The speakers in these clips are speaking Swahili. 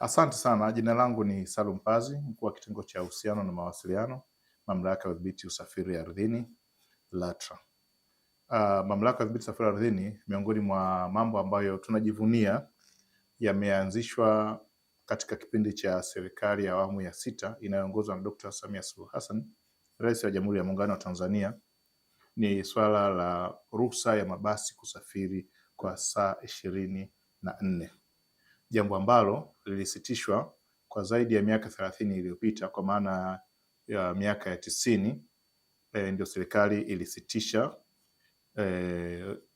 Asante sana. Jina langu ni Salum Pazi, mkuu wa kitengo cha uhusiano na mawasiliano, Mamlaka ya Udhibiti Usafiri Ardhini, LATRA. Mamlaka ya Udhibiti Usafiri Ardhini, miongoni mwa mambo ambayo tunajivunia yameanzishwa katika kipindi cha serikali ya awamu ya 6 inayoongozwa na Dr. Samia Suluhu Hassan, Rais wa Jamhuri ya Muungano wa Tanzania, ni swala la ruhusa ya mabasi kusafiri kwa saa 24, jambo ambalo lilisitishwa kwa zaidi ya miaka 30 iliyopita, kwa maana ya miaka ya 90 ndio serikali ilisitisha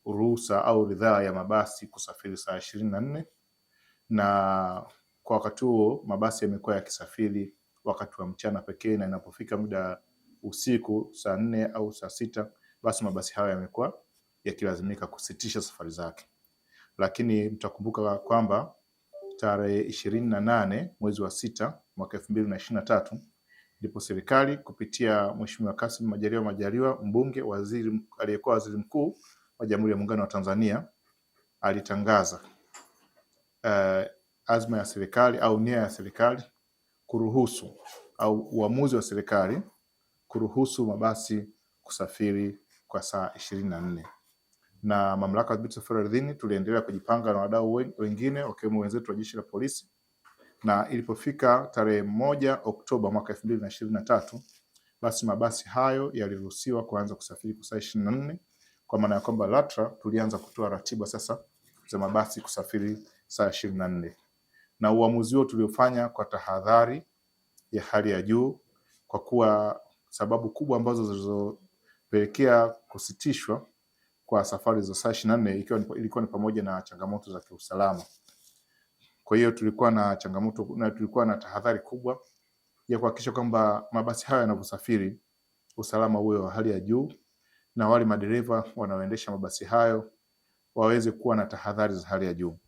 ruhusa au ridhaa ya mabasi kusafiri saa 24, na kwa wakati huo mabasi yamekuwa yakisafiri wakati wa mchana pekee, na inapofika muda usiku saa 4 au saa 6, basi mabasi hayo yamekuwa yakilazimika kusitisha safari zake. Lakini mtakumbuka kwamba tarehe 28 mwezi wa 6 mwaka 2023 ndipo serikali kupitia Mheshimiwa Kassim Majaliwa mbunge, aliyekuwa waziri mkuu wa Jamhuri ya Muungano wa Tanzania, alitangaza azma ya serikali au nia ya serikali kuruhusu au uamuzi wa serikali kuruhusu mabasi kusafiri kwa saa 24. Na Mamlaka ya Udhibiti Usafiri Ardhini tuliendelea kujipanga na wadau wengine wakiwemo wenzetu wa Jeshi la Polisi, na ilipofika tarehe 1 Oktoba mwaka 2023 basi mabasi hayo yaliruhusiwa kuanza kusafiri kwa saa 24, kwa maana ya kwamba LATRA tulianza kutoa ratiba sasa za mabasi kusafiri saa 24. Na uamuzi huo tuliofanya kwa tahadhari ya hali ya juu, kwa kuwa sababu kubwa ambazo zilizopelekea kusitishwa kwa safari za saa 24 ilikuwa ni pamoja na changamoto za kiusalama. Kwa hiyo tulikuwa na changamoto na tulikuwa na tahadhari kubwa ya kuhakikisha kwamba mabasi haya yanavyosafiri usalama uwe wa hali ya juu, na wale madereva wanaoendesha mabasi hayo waweze kuwa na tahadhari za hali ya juu.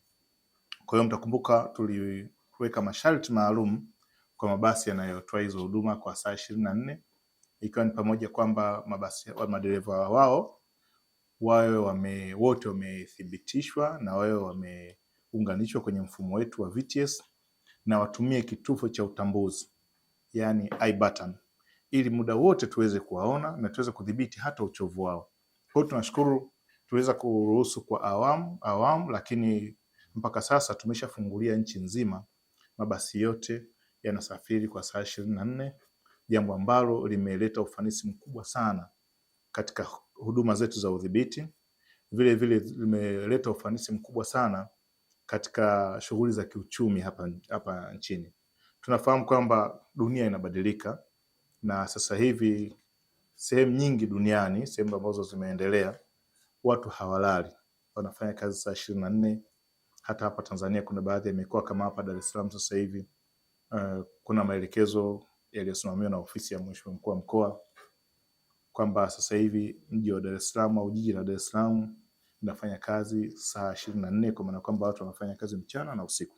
Kwa hiyo mtakumbuka tuliweka masharti maalum kwa mabasi yanayotoa hizo huduma kwa saa 24, ikiwa ni pamoja kwamba mabasi wa madereva wao wote wamethibitishwa na wameunganishwa kwenye mfumo wetu wa VTS, na watumie kitufe cha utambuzi, yani i-button, ili muda wote tuweze kuwaona na tuweze kudhibiti hata uchovu wao. Kwa hiyo tunashukuru tuweza kuruhusu kwa awamu, lakini mpaka sasa tumeshafungulia nchi nzima, mabasi yote yanasafiri kwa saa 24, jambo ambalo limeleta ufanisi mkubwa sana katika huduma zetu za udhibiti. Vile vile limeleta ufanisi mkubwa sana katika shughuli za kiuchumi hapa nchini. Tunafahamu kwamba dunia inabadilika, na sasa hivi sehemu nyingi duniani, sehemu ambazo zimeendelea, watu hawalali, wanafanya kazi saa 24. Hata hapa Tanzania kuna baadhi ya mikoa kama hapa Dar es Salaam sasa hivi kuna maelekezo yaliyosimamiwa na ofisi ya Mheshimiwa Mkuu wa Mkoa kwamba sasa hivi mji wa Dar es Salaam au jiji la Dar es Salaam linafanya kazi saa 24, kwa maana kwamba watu wanafanya kazi mchana na usiku.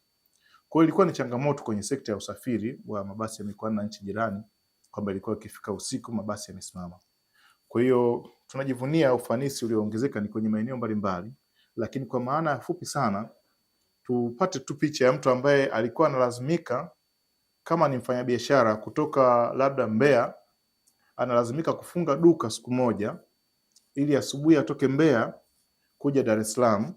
Kwa hiyo ilikuwa ni changamoto kwenye sekta ya usafiri wa mabasi ya mikoa na nchi jirani, kwamba ilikuwa ikifika usiku mabasi yamesimama. Kwa hiyo tunajivunia ufanisi ulioongezeka ni kwenye maeneo mbalimbali, lakini kwa maana fupi sana tupate tu picha ya mtu ambaye alikuwa analazimika, kama ni mfanyabiashara kutoka labda Mbeya, analazimika kufunga duka siku moja ili asubuhi atoke Mbeya kuja Dar es Salaam,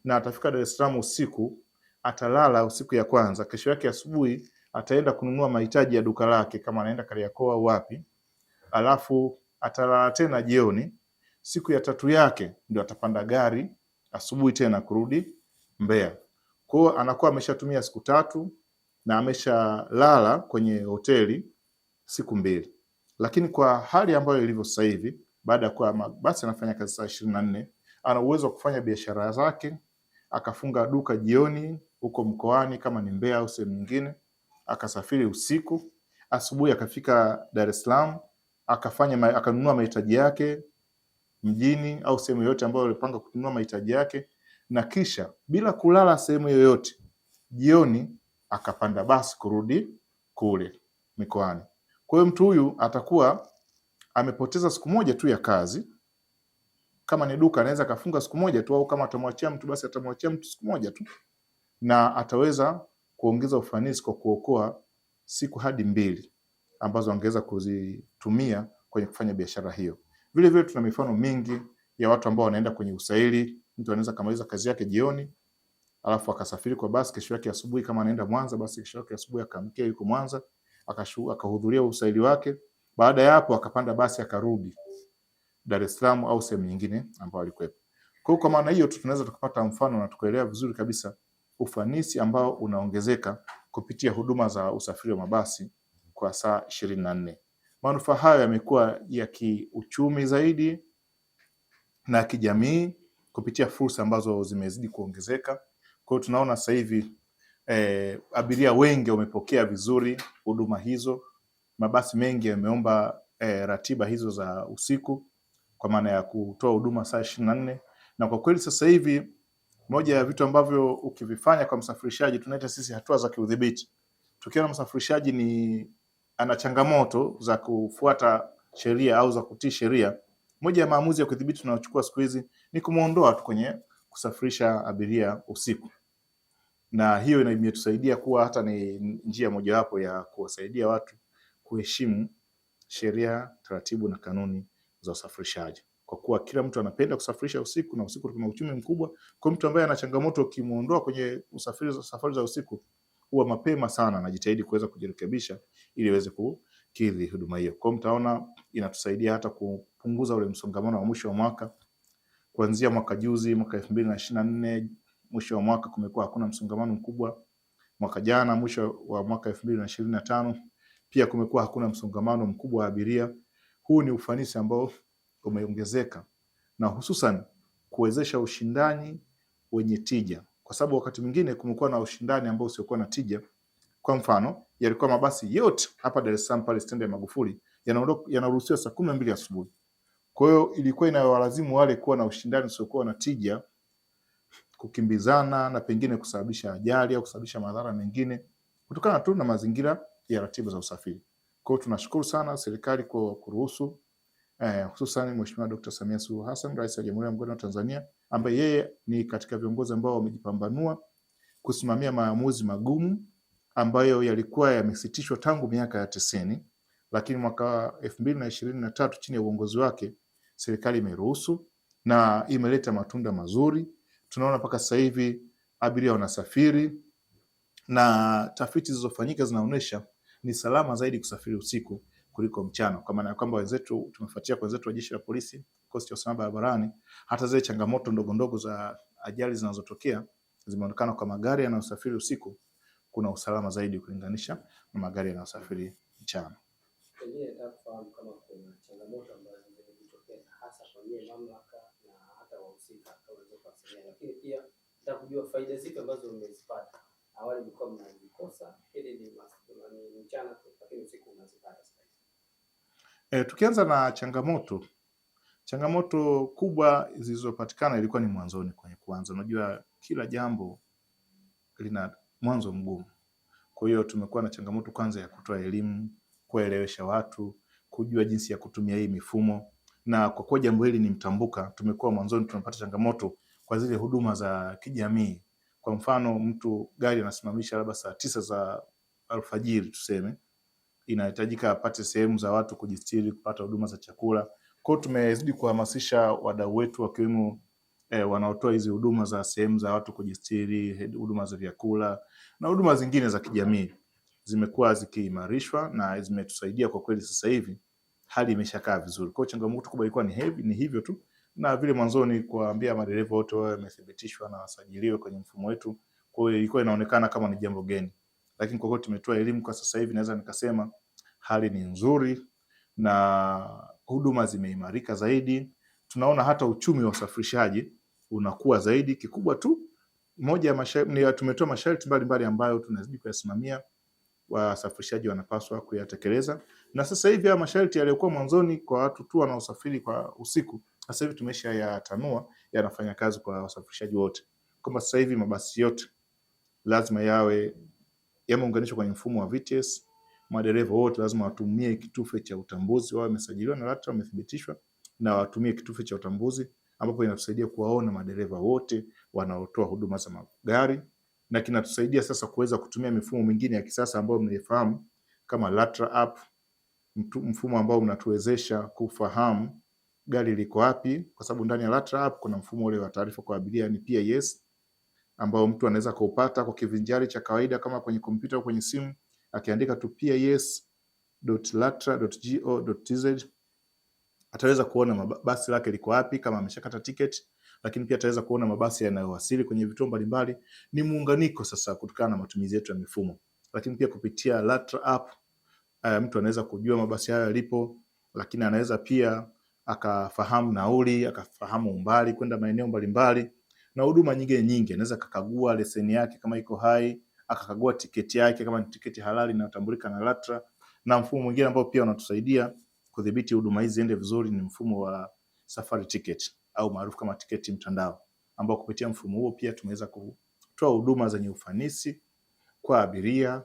na atafika Dar es Salaam usiku, atalala usiku ya kwanza, kesho yake asubuhi ataenda kununua mahitaji ya duka lake kama anaenda Kariakoo au wapi, alafu atalala tena jioni. Siku ya tatu yake ndio atapanda gari asubuhi tena kurudi Mbeya. Kwa hiyo anakuwa ameshatumia siku 3 na ameshalala kwenye hoteli siku 2. Lakini kwa hali ambayo ilivyo sasa hivi, baada ya kuwa basi anafanya kazi saa 24, ana uwezo wa kufanya biashara zake, akafunga duka jioni huko mkoani kama ni Mbeya au sehemu nyingine, akasafiri usiku, asubuhi akafika Dar es Salaam, akanunua mahitaji yake mjini au sehemu yoyote ambayo alipanga kununua mahitaji yake, na kisha bila kulala sehemu yoyote, jioni akapanda basi kurudi kule mikoani. Kwa hiyo mtu huyu atakuwa amepoteza siku moja tu ya kazi. Kama ni duka anaweza kafunga siku moja tu, au kama atamwachia mtu basi atamwachia mtu siku moja tu, na ataweza kuongeza ufanisi kwa kuokoa siku hadi 2 ambazo wangeweza kuzitumia kwenye kufanya biashara hiyo. Vile vile tuna mifano mingi ya watu ambao wanaenda kwenye usaili. Mtu anaweza kamaliza kazi yake jioni, alafu akasafiri kwa basi, kesho yake asubuhi kama anaenda Mwanza, basi kesho yake asubuhi akaamkia yuko Mwanza, akahudhuria usaili wake. Baada ya hapo akapanda basi akarudi Dar es Salaam au sehemu nyingine ambayo alikuwepo. Kwa maana hiyo tunaweza tukapata mfano na tukaelewa vizuri kabisa ufanisi ambao unaongezeka kupitia huduma za usafiri wa mabasi kwa saa 24. Manufaa hayo yamekuwa ya kiuchumi zaidi na kijamii kupitia fursa ambazo zimezidi kuongezeka. Kwa hiyo tunaona sasa hivi abiria wengi wamepokea vizuri huduma hizo. Mabasi mengi yameomba ratiba hizo za usiku kwa maana ya kutoa huduma saa 24, na kwa kweli sasa hivi moja ya vitu ambavyo ukivifanya kwa msafirishaji tunaita sisi hatua za kiudhibiti. Tukiona msafirishaji ana changamoto za kufuata sheria au za kutii sheria, moja ya maamuzi ya kudhibiti tunayochukua siku hizi ni kumuondoa tu kwenye kusafirisha abiria usiku, na hiyo imetusaidia kuwa hata ni njia mojawapo ya kuwasaidia watu kuheshimu sheria, taratibu na kanuni za usafirishaji, kwa kuwa kila mtu anapenda kusafirisha usiku na usiku kuna uchumi mkubwa. Kwa mtu ambaye ana changamoto, ukimuondoa kwenye safari za usiku, huwa mapema sana anajitahidi kuweza kujirekebisha ili aweze kukidhi huduma hiyo. Kwa mtaona inatusaidia hata kupunguza ule msongamano wa mwisho wa mwaka. Kuanzia mwaka juzi, mwaka 2024, mwisho wa mwaka kumekuwa hakuna msongamano mkubwa. Mwaka jana mwisho wa mwaka 2025 pia kumekuwa hakuna msongamano mkubwa wa abiria. Huu ni ufanisi ambao umeongezeka na hususan kuwezesha ushindani wenye tija, kwa sababu wakati mwingine kumekuwa na ushindani ambao usiokuwa na tija. Kwa mfano, yalikuwa mabasi yote hapa Dar es Salaam pale stendi ya Magufuli yanaruhusiwa saa 12 asubuhi. Kwa hiyo ilikuwa inawalazimu wale kuwa na ushindani usiokuwa na tija, kukimbizana na pengine kusababisha ajali au kusababisha madhara mengine kutokana tu na mazingira ya ratiba za usafiri. Kwa hiyo tunashukuru sana serikali kwa kuruhusu hususan Mheshimiwa Dr. Samia Suluhu Hassan, Rais wa Jamhuri ya Muungano wa Tanzania, ambaye yeye ni katika viongozi ambao wamejipambanua kusimamia maamuzi magumu ambayo yalikuwa yamesitishwa tangu miaka ya 90, lakini mwaka 2023 chini ya uongozi wake serikali imeruhusu na imeleta matunda mazuri. Tunaona mpaka sasa hivi abiria wanasafiri na tafiti zilizofanyika zinaonyesha ni salama zaidi kusafiri usiku kuliko mchana, kwa maana ya kwamba wenzetu tumefuatia kwa wenzetu wa Jeshi la Polisi, kikosi cha usalama barabarani, hata zile changamoto ndogo ndogo za ajali zinazotokea zimeonekana kwa magari yanayosafiri usiku kuna usalama zaidi kulinganisha na magari yanayosafiri mchana. Pengine nataka kufahamu kama kuna changamoto ambazo zimejitokeza hasa kwa mamlaka na hata wahusika waweze kuwasiliana, lakini pia nataka kujua faida zipi ambazo mmezipata. Awali mlikuwa mnazikosa, ili ni mchana tu, lakini usiku mnazipata sasa. Tukianza na changamoto kubwa zilizopatikana ilikuwa ni mwanzoni kwenye kuanza. Unajua kila jambo lina mwanzo mgumu. Kwa hiyo tumekuwa na changamoto kwanza ya kutoa elimu, kuelewesha watu, kujua jinsi ya kutumia hii mifumo. Na kwa kuwa jambo hili ni mtambuka, tumekuwa mwanzoni tunapata changamoto kwa zile huduma za kijamii. Kwa mfano, gari anasimamisha labda saa 9 za alfajiri tuseme, inahitajika apate sehemu za watu kujistiri, kupata huduma za chakula. Kwa hiyo tumezidi kuhamasisha wadau wetu wakiwemo wanaotoa hizi huduma za sehemu za watu kujistiri, huduma za vyakula na huduma zingine za kijamii, zimekuwa zikiimarishwa na zimetusaidia kwa kweli. Sasa hivi hali imeshakaa vizuri. Kwa hiyo changamoto kubwa ilikuwa ni hivyo tu, na vile mwanzoni kuambia madereva wote wao wamethibitishwa na wasajiliwe kwenye mfumo wetu. Kwa hiyo ilikuwa inaonekana kama ni jambo geni, lakini kwa kweli tumetoa elimu. Kwa sasa hivi naweza nikasema hali ni nzuri na huduma zimeimarika zaidi. Tunaona hata uchumi wa usafirishaji unakuwa zaidi. Kikubwa tu moja ya masharti, tumetoa masharti mbalimbali ambayo tunazidi kuyasimamia, wasafirishaji wanapaswa kuyatekeleza. Na sasa hivi haya masharti yaliyokuwa mwanzoni kwa watu tu wanaosafiri kwa usiku, sasa hivi tumesha yatanua, yanafanya kazi kwa wasafirishaji wote. Kama sasa hivi mabasi yote lazima yameunganishwa kwenye mfumo wa VTS. Madereva wote lazima watumie kitufe cha utambuzi, wao wamesajiliwa na LATRA, wamethibitishwa, na watumie kitufe cha utambuzi, ambapo inatusaidia kuwaona madereva wote wanaotoa huduma za magari na kinatusaidia sasa kuweza kutumia mifumo mingine ya kisasa ambayo mnaifahamu kama LATRA app, mfumo ambao unatuwezesha kufahamu gari liko wapi, kwa sababu ndani ya LATRA app kuna mfumo ule wa taarifa kwa abiria, ni PIS, ambao mtu anaweza kuupata kwa kivinjari cha kawaida kama kwenye kompyuta au kwenye simu, akiandika tu pis.latra.go.tz ataweza kuona basi lake liko wapi kama ameshakata tiketi, lakini pia ataweza kuona mabasi yanayowasili kwenye vituo mbalimbali. Ni muunganiko sasa kutokana na matumizi yetu ya mifumo. Lakini pia kupitia LATRA app mtu anaweza kujua mabasi hayo yalipo, lakini anaweza pia akafahamu nauli, akafahamu umbali kwenda maeneo mbalimbali na huduma nyingi. Anaweza akakagua leseni yake kama iko hai, akakagua tiketi yake kama ni tiketi halali inayotambulika na LATRA. Na mfumo mwingine ambao pia unatusaidia kudhibiti huduma hizi ziende vizuri ni mfumo wa safari ticket au maarufu kama tiketi mtandao, ambao kupitia mfumo huo pia tumeweza kutoa huduma zenye ufanisi kwa abiria,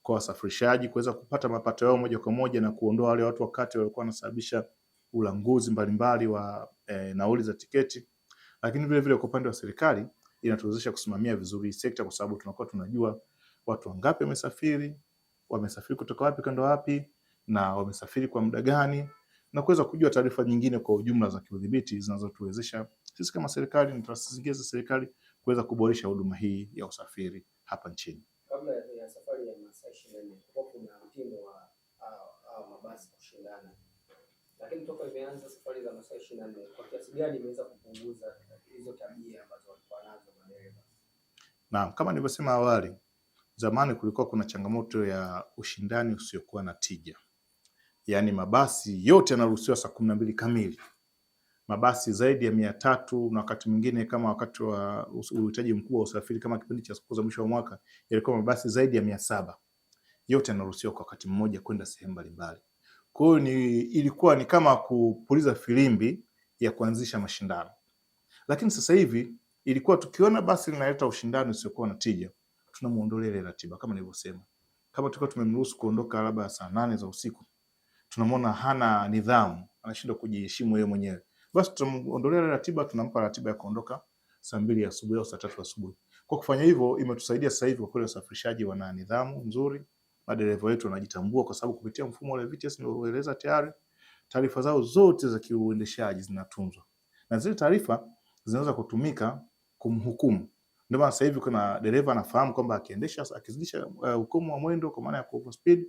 kwa wasafirishaji kuweza kupata mapato yao moja kwa moja na kuondoa wale watu wakati walikuwa wanasababisha ulanguzi mbalimbali wa nauli za tiketi. Lakini vile vile kwa upande wa serikali inatuwezesha kusimamia vizuri sekta, kwa sababu tunakuwa tunajua watu wangapi wamesafiri kutoka wapi kwenda wapi, na wamesafiri kwa muda gani, na kuweza kujua taarifa nyingine kwa ujumla za kiudhibiti zinazotuwezesha sisi kama serikali na taasisi zingine za serikali kuweza kuboresha huduma hii ya usafiri hapa nchini. Kabla ya safari ya masaa 24 kuna mtindo wa mabasi kushindana, lakini toka imeanza safari za masaa 24 kwa kiasi gani imeweza kupunguza hizo tabia ambazo walikuwa nazo madereva? Naam, kama nilivyosema awali, zamani kulikuwa kuna changamoto ya ushindani usiokuwa na tija. Yaani mabasi yote yanaruhusiwa saa 12 kamili. Mabasi zaidi ya 300 na wakati mwingine kama wakati wa uhitaji mkubwa wa usafiri kama kipindi cha siku za mwisho wa mwaka yalikuwa mabasi zaidi ya 700. Yote yanaruhusiwa kwa wakati mmoja kwenda sehemu mbalimbali. Kwa hiyo ilikuwa ni kama kupuliza filimbi ya kuanzisha mashindano. Lakini sasa hivi ilikuwa tukiona basi linaleta ushindani usiokuwa na tija, tunamuondolea ile ratiba kama nilivyosema. Kama tulikuwa tumemruhusu kuondoka labda saa 8 za usiku, tunamwona hana nidhamu, anashindwa kujiheshimu yeye mwenyewe, basi tutamuondolea ratiba, tunampa ratiba ya kuondoka saa 2 asubuhi au saa 3 asubuhi. Kwa kufanya hivyo imetusaidia sasa hivi kwa kweli wasafirishaji wana nidhamu nzuri, madereva wetu wanajitambua kwa sababu kupitia mfumo wa VTS nilioeleza tayari, taarifa zao zote za kiuendeshaji zinatunzwa. Na zile taarifa zinaweza kutumika kumhukumu. Ndio maana sasa hivi kuna dereva anafahamu kwamba akizidisha hukumu wa mwendo kwa maana ya overspeed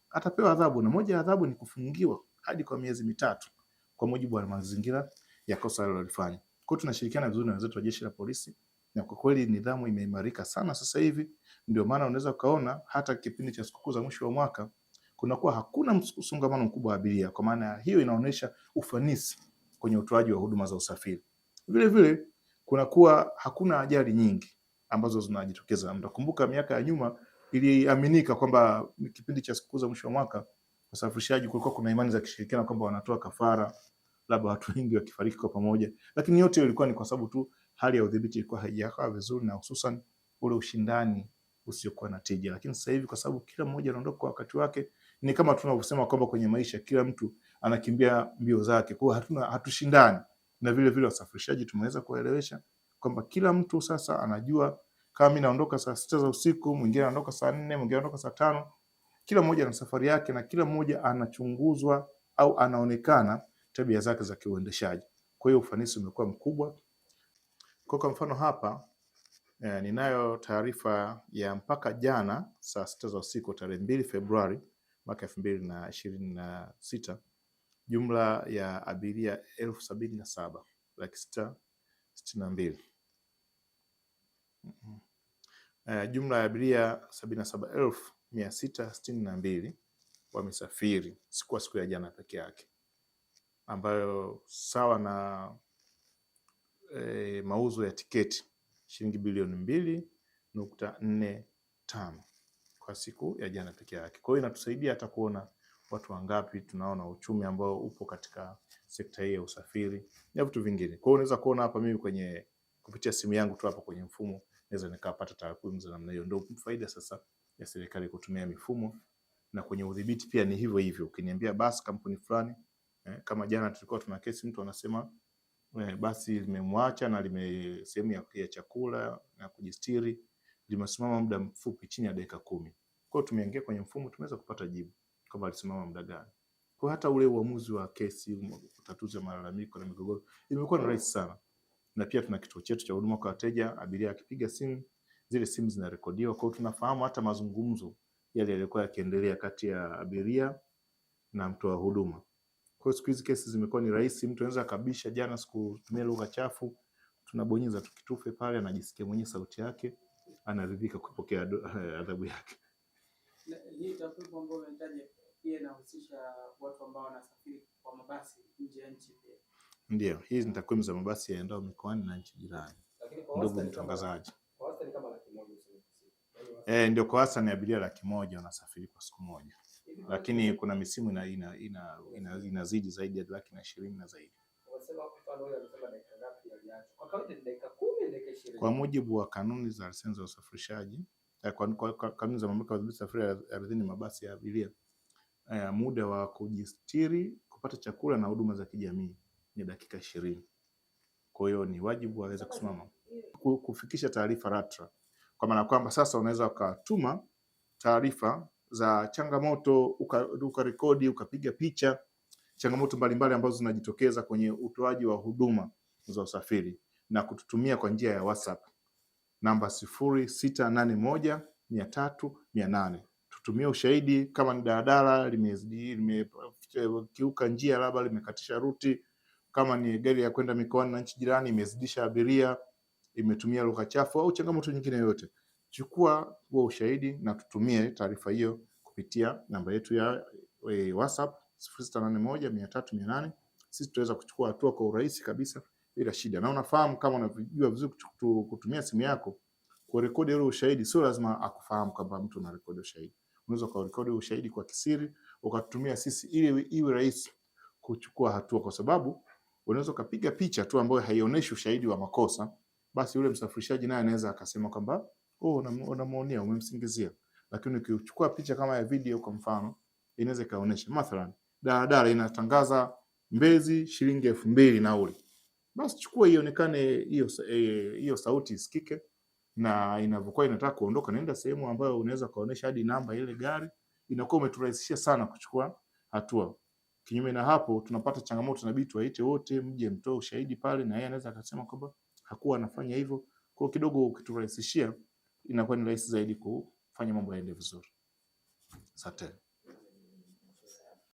atapewa adhabu, na moja ya adhabu ni kufungiwa hadi kwa miezi 3 kwa mujibu wa mazingira ya kosa alilofanya. Kwa hiyo tunashirikiana vizuri na wenzetu wa Jeshi la Polisi, na kwa kweli nidhamu imeimarika sana sasa hivi. Ndio maana unaweza ukaona hata kipindi cha sikukuu za mwisho wa mwaka kunakuwa hakuna msongamano mkubwa wa abiria, kwa maana hiyo inaonyesha ufanisi kwenye utoaji wa huduma za usafiri. Vile vile kunakuwa hakuna ajali nyingi ambazo zinajitokeza. Mtakumbuka miaka ya nyuma iliaminika kwamba kipindi cha sikukuu za mwisho wa mwaka wasafirishaji kulikuwa kuna imani za kishirikina kwamba wanatoa kafara, labda watu wengi wakifariki kwa pamoja, lakini yote ilikuwa ni kwa sababu tu hali ya udhibiti ilikuwa haijakaa vizuri, na hususan ule ushindani usiokuwa na tija. Lakini sasa hivi kwa sababu kila mmoja anaondoka kwa wakati wake, ni kama tunavyosema kwamba kwenye maisha kila mtu anakimbia mbio zake, kwa hiyo hatushindani. Na vile vile wasafirishaji tumeweza kuelewesha kwamba kila mtu sasa anajua kama mimi naondoka saa 6 za usiku, mwingine anaondoka saa 4, mwingine anaondoka saa 5. Kila mmoja ana safari yake na kila mmoja anachunguzwa au anaonekana tabia zake za kiuendeshaji. Kwa hiyo ufanisi umekuwa mkubwa. Kwa mfano hapa ninayo taarifa ya mpaka jana saa 6 za usiku tarehe 2 Februari mwaka 2026, jumla ya abiria 77,662. Jumla ya abiria 77,662 wamesafiri siku ya jana peke yake, ambayo sawa na mauzo ya tiketi shilingi bilioni 2.45 kwa siku ya jana peke yake. Kwa hiyo inatusaidia hata kuona watu wangapi, tunaona uchumi ambao upo katika sekta hii ya usafiri na vitu vingine. Kwa hiyo unaweza kuona hapa mimi kupitia simu yangu tu hapa kwenye mfumo naweza nikapata takwimu za namna hiyo. Ndio faida sasa ya serikali kutumia mifumo, na kwenye udhibiti pia ni hivyo hivyo. Ukiniambia basi kampuni fulani kama jana tulikuwa tuna kesi, mtu anasema basi limemwacha na sehemu ya chakula na kujistiri limesimama muda mfupi chini ya dakika 10. Kwa hiyo tumeingia kwenye mfumo, tumeweza kupata jibu kwamba alisimama muda gani. Kwa hata ule uamuzi wa kesi, utatuzi wa malalamiko na migogoro imekuwa ni rahisi sana. Na pia tuna kituo chetu cha huduma kwa wateja. Abiria akipiga simu, zile simu zinarekodiwa, kwa hiyo tunafahamu hata mazungumzo yale yalikuwa yakiendelea kati ya abiria na mtoa huduma. Kwa hiyo siku hizi kesi zimekuwa ni rahisi, mtu anaweza kabisha, jana sikutumia lugha chafu, tunabonyeza tu kitufe pale, anajisikia mwenye sauti yake, anaridhika kupokea adhabu yake. Hii takwimu ambayo unahitaji pia inahusisha watu ambao wanasafiri kwa mabasi nje ya nchi pia. Ndio, hizi ni takwimu za mabasi yaendao mikoani na nchi jirani. Ndugu mtangazaji. Kwa wastani kama 100,000. Ndio, kwa wastani abiria 100,000 wanasafiri kwa siku moja. Lakini kuna misimu inazidi zaidi ya 120,000 na zaidi. Wanasema mfano yule anasema dakika ngapi aliacha? Kwa kawaida ni dakika 10, dakika 20. Kwa mujibu wa kanuni za leseni za usafirishaji, kwa kanuni za mamlaka ya udhibiti usafiri ardhini mabasi ya abiria, muda wa kujistiri, kupata chakula na huduma za kijamii ni dakika 20. Kwa hiyo ni wajibu waweze kusimama kufikisha taarifa LATRA, kwa maana kwamba sasa unaweza ukatuma taarifa za changamoto, ukarekodi, ukapiga picha changamoto mbalimbali ambazo zinajitokeza kwenye utoaji wa huduma za usafiri na kututumia kwa njia ya WhatsApp namba 0681300800. Tutumie ushahidi kama ni daladala limekiuka njia, labda limekatisha ruti, kama ni gari ya kwenda mikoani na nchi jirani imezidisha abiria, imetumia lugha chafu au changamoto nyingine yoyote. Chukua huo ushahidi na tutumie taarifa hiyo kupitia namba yetu ya WhatsApp 0681300800. Sisi tutaweza kuchukua hatua kwa urahisi kabisa bila shida. Na unafahamu, kama unajua vizuri kutumia simu yako kurekodi ule ushahidi, sio lazima akufahamu kwamba mtu anarekodi ushahidi. Unaweza kurekodi ushahidi kwa kisiri ukatumia sisi ili iwe rahisi kuchukua hatua, kwa sababu unaweza kupiga picha tu ambayo haionyeshi ushahidi wa makosa, basi yule msafirishaji naye anaweza akasema kwamba unamuonea, umemsingizia. Lakini ukichukua picha kama ya video kwa mfano, inaweza kaonyesha mathalan daladala inatangaza Mbezi shilingi 2,000 nauli, basi chukua ionekane hiyo sauti isikike, na inavyokuwa inataka kuondoka naenda sehemu ambayo unaweza kaonyesha hadi namba ile gari, inakuwa umeturahisishia sana kuchukua hatua. Kinyume na hapo tunapata changamoto, inabidi tuwaite wote mje mtoe ushahidi pale, na yeye anaweza akasema kwamba hakuwa anafanya hivyo. Kwa kidogo ukiturahisishia inakuwa ni rahisi zaidi kufanya mambo yaende vizuri. Asante.